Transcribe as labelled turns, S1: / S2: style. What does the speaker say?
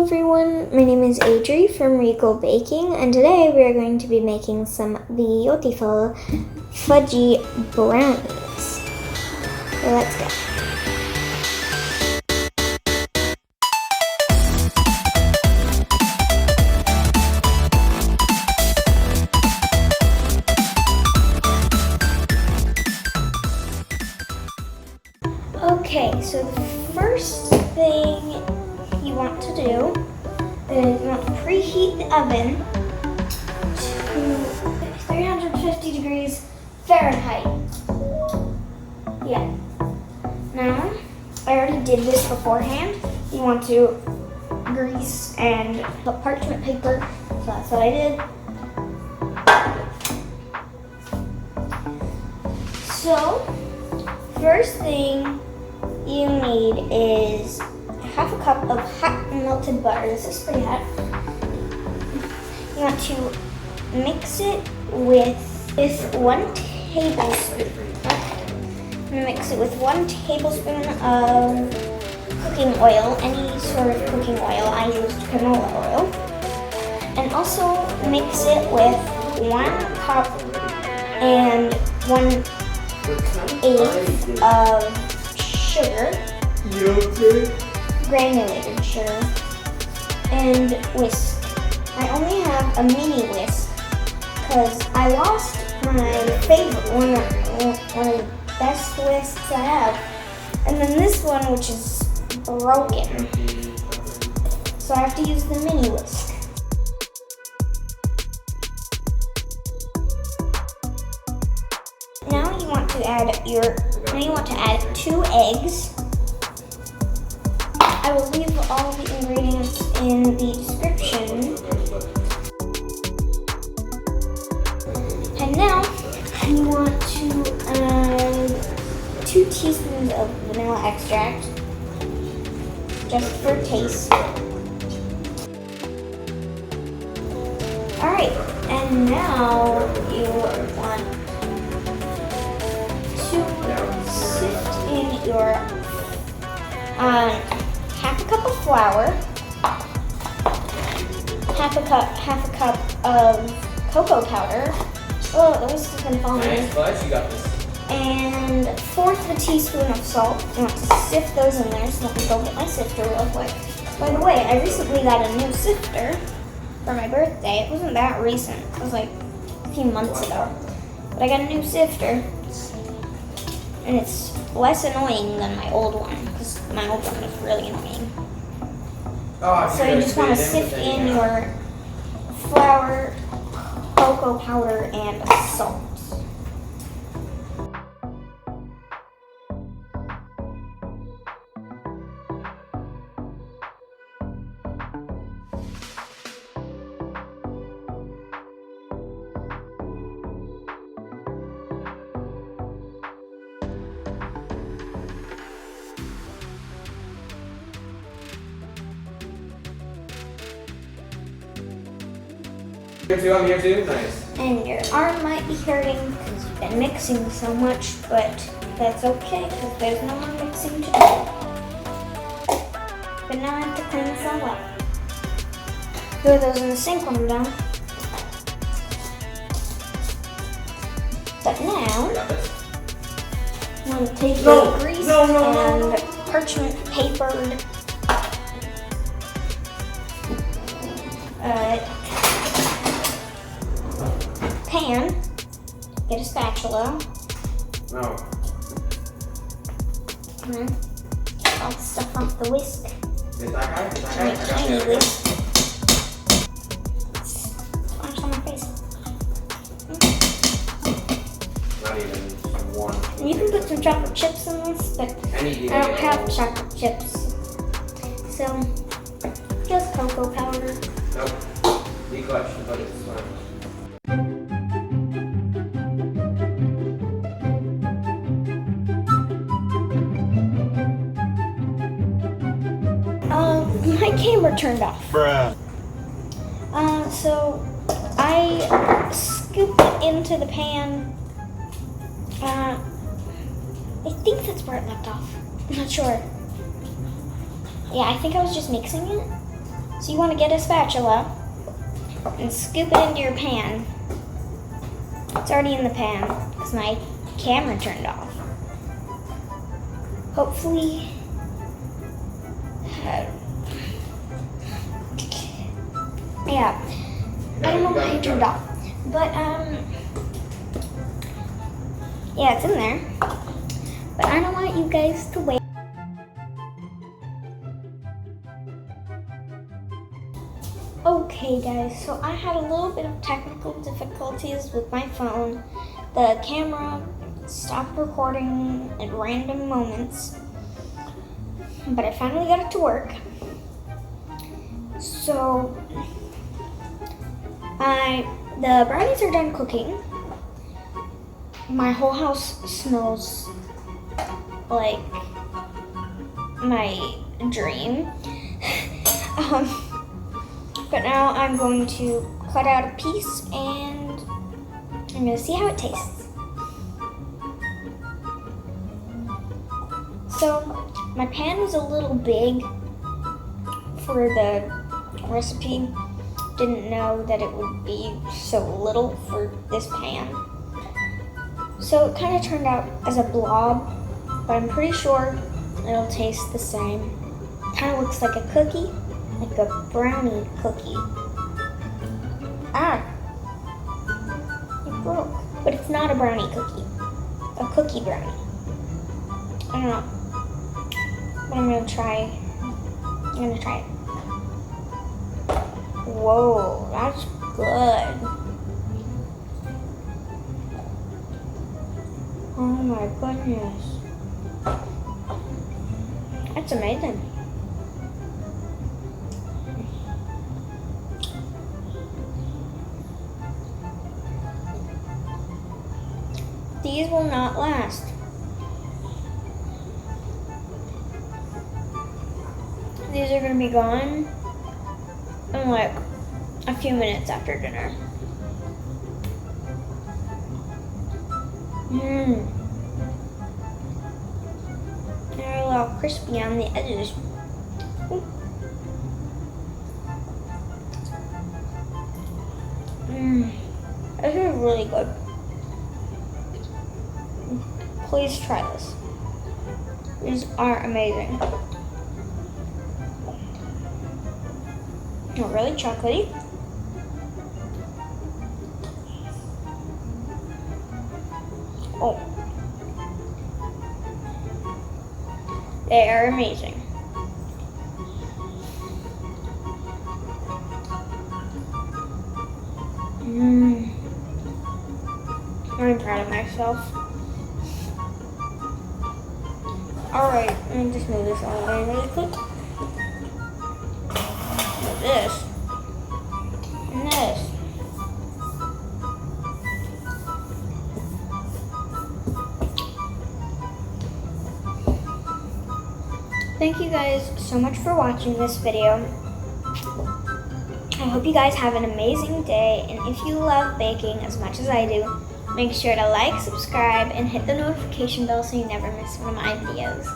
S1: everyone, my name is Adri from RegalBaking, and today we are going to be making some beautiful fudgy brownies. So let's go. Okay, so the first thing you want to do is you want to preheat the oven to 350 degrees Fahrenheit. Yeah. Now, I already did this beforehand. You want to grease and put parchment paper, so that's what I did. So, first thing you need is half a cup of hot melted butter. This is pretty hot. You want to mix it with 1 tablespoon. Mix it with 1 tablespoon of cooking oil, any sort of cooking oil. I used canola oil. And also mix it with 1 cup and 1/8 of sugar, granulated sugar, and whisk. I only have a mini whisk because I lost my favorite one of the best whisks I have, and then this one, which is broken, so I have to use the mini whisk. Now you want to add 2 eggs. I will leave all the ingredients in the description. And now you want to add 2 teaspoons of vanilla extract, just for taste. Alright, and now you want to sift in your half a cup of flour, half a cup of cocoa powder. Oh, the whisk is gonna fall in.
S2: Nice, Fudge, you got this.
S1: And 1/4 teaspoon of salt. You want to sift those in there, so let me go get my sifter real quick. By the way, I recently got a new sifter for my birthday. It wasn't that recent. It was like a few months ago. But I got a new sifter. And it's less annoying than my old one, because my old one was really annoying. So you just want to sift in your flour, cocoa powder, and salt.
S2: I'm here too? Nice.
S1: And your arm might be hurting because you've been mixing so much, but that's okay because there's no more mixing to do. But now I have to clean this all up. Throw those in the sink when I'm done. But now, I'm going to take the grease and parchment papered pan, get a spatula.
S2: No.
S1: Get all the stuff off the whisk.
S2: Is that guy?
S1: Tiny whisk. Splash on my face.
S2: Not even one.
S1: You can put some chocolate chips in this, but I don't have chocolate chips. So, just cocoa powder.
S2: Nope. Be clutch, but it's fine.
S1: My camera turned off.
S3: Bruh.
S1: So I scooped it into the pan. I think that's where it left off. I'm not sure. Yeah, I think I was just mixing it. So you want to get a spatula and scoop it into your pan. It's already in the pan because my camera turned off. Hopefully, yeah, I don't know why it turned off, but yeah, it's in there. But I don't want you guys to wait. Okay guys, so I had a little bit of technical difficulties with my phone. The camera stopped recording at random moments, but I finally got it to work. So, the brownies are done cooking. My whole house smells like my dream. But now I'm going to cut out a piece and I'm going to see how it tastes. So my pan was a little big for the recipe. Didn't know that it would be so little for this pan. So it kind of turned out as a blob, but I'm pretty sure it'll taste the same. Kind of looks like a cookie. Like a brownie cookie. It broke. But it's not a brownie cookie. A cookie brownie. I don't know. But I'm gonna try. I'm gonna try it. Whoa, that's good. Oh my goodness. That's amazing. These will not last. These are gonna be gone in like a few minutes after dinner. They're a little crispy on the edges. This is really good. Please try this. These are amazing. They're really chocolatey. Oh. They are amazing. I'm proud of myself. Alright, let me just move this all the way really quick. This. And this. Thank you guys so much for watching this video. I hope you guys have an amazing day, and if you love baking as much as I do, make sure to like, subscribe, and hit the notification bell so you never miss one of my videos.